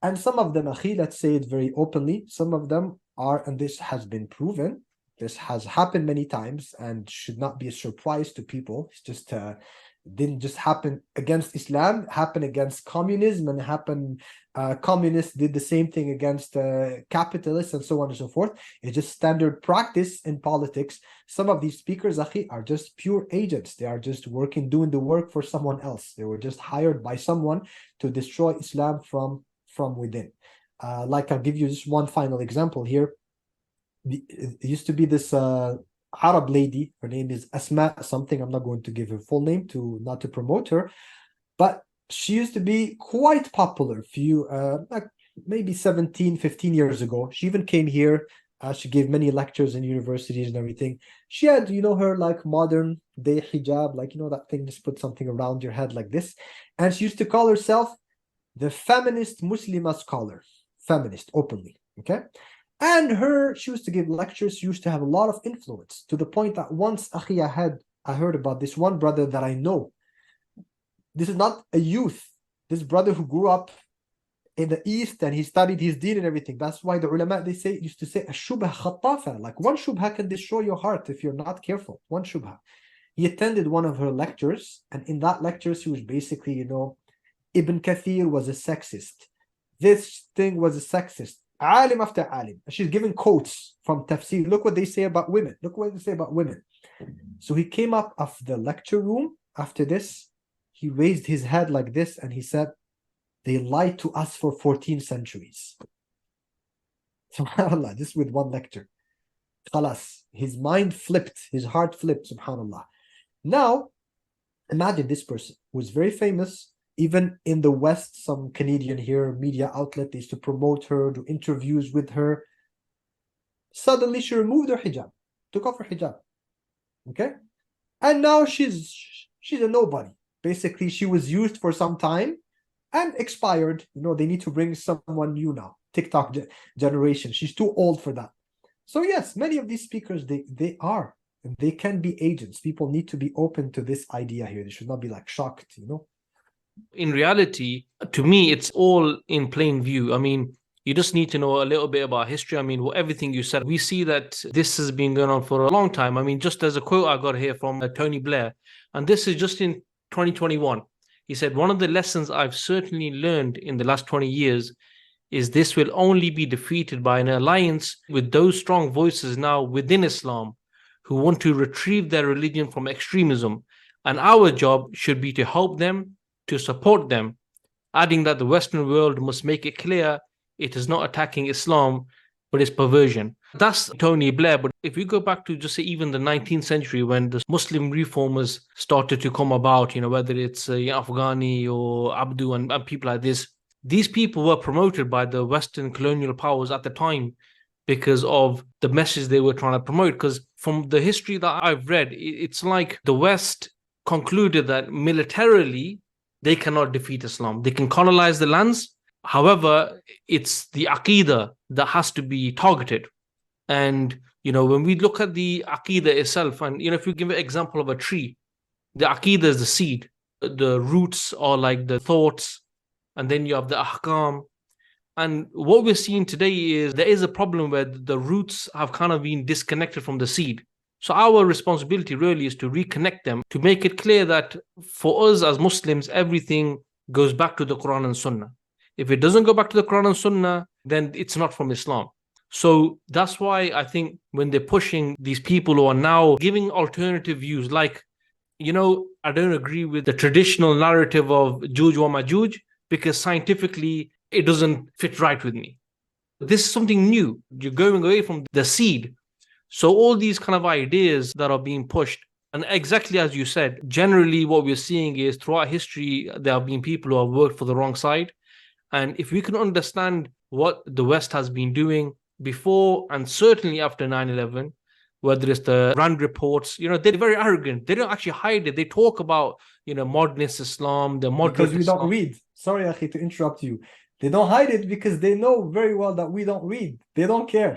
And some of them, akhi, let's say it very openly, some of them are, and this has been proven, this has happened many times and should not be a surprise to people. It's just didn't just happen against Islam, happened against communism, and happened communists did the same thing against capitalists and so on and so forth. It's just standard practice in politics. Some of these speakers, akhi, are just pure agents. They are just working, doing the work for someone else. They were just hired by someone to destroy Islam from within. Like, I'll give you just one final example here. It used to be this Arab lady. Her name is Asma something. I'm not going to give her full name to not to promote her, but she used to be quite popular few like maybe 17-15 years ago. She even came here. She gave many lectures in universities and everything. She had, her like modern day hijab, like that thing, just put something around your head like this, and she used to call herself the feminist Muslima scholar, feminist openly, okay? And she used to give lectures. She used to have a lot of influence, to the point that once, akhi, I heard about this one brother that I know. This is not a youth. This brother who grew up in the East, and he studied his deen and everything. That's why the ulama, used to say, "Shubha khattafa," like one shubha can destroy your heart if you're not careful. One shubha. He attended one of her lectures, and in that lecture, she was basically, Ibn Kathir was a sexist. This thing was a sexist. Alim after alim. She's giving quotes from tafsir. Look what they say about women. Look what they say about women. So he came up of the lecture room after this. He raised his head like this and he said, "They lied to us for 14 centuries." SubhanAllah, this with one lecture. Khalas. His mind flipped. His heart flipped. SubhanAllah. Now, imagine this person who is very famous. Even in the West, some Canadian here, media outlet, they used to promote her, do interviews with her. Suddenly, she removed her hijab, took off her hijab. Okay? And now she's a nobody. Basically, she was used for some time and expired. They need to bring someone new now. TikTok generation. She's too old for that. So yes, many of these speakers, they are, and they can be agents. People need to be open to this idea here. They should not be like shocked, In reality, to me, it's all in plain view. I mean, you just need to know a little bit about history. I mean, everything you said, we see that this has been going on for a long time. I mean, just as a quote I got here from Tony Blair, and this is just in 2021. He said, "One of the lessons I've certainly learned in the last 20 years is this will only be defeated by an alliance with those strong voices now within Islam who want to retrieve their religion from extremism. And our job should be to help them, to support them," adding that the Western world must make it clear it is not attacking Islam, but its perversion. That's Tony Blair. But if we go back to just say even the 19th century, when the Muslim reformers started to come about, whether it's Afghani or Abdu and people like this, these people were promoted by the Western colonial powers at the time because of the message they were trying to promote. Because from the history that I've read, it's like the West concluded that militarily, they cannot defeat Islam. They can colonize the lands. However, it's the Aqidah that has to be targeted. And, when we look at the Aqidah itself, and, if you give an example of a tree, the Aqidah is the seed. The roots are like the thoughts. And then you have the Ahkam. And what we're seeing today is there is a problem where the roots have kind of been disconnected from the seed. So our responsibility really is to reconnect them, to make it clear that for us as Muslims, everything goes back to the Quran and Sunnah. If it doesn't go back to the Quran and Sunnah, then it's not from Islam. So that's why I think when they're pushing these people who are now giving alternative views, like, I don't agree with the traditional narrative of Juj wa Majuj because scientifically it doesn't fit right with me. This is something new. You're going away from the seed. So all these kind of ideas that are being pushed, and exactly as you said, generally what we're seeing is throughout history, there have been people who have worked for the wrong side. And if we can understand what the West has been doing before and certainly after 9/11, whether it's the Rand reports, they're very arrogant. They don't actually hide it. They talk about, modernist Islam, the moderate Because we Islam. don't read. Sorry, Akhi, to interrupt you. They don't hide it because they know very well that we don't read. They don't care.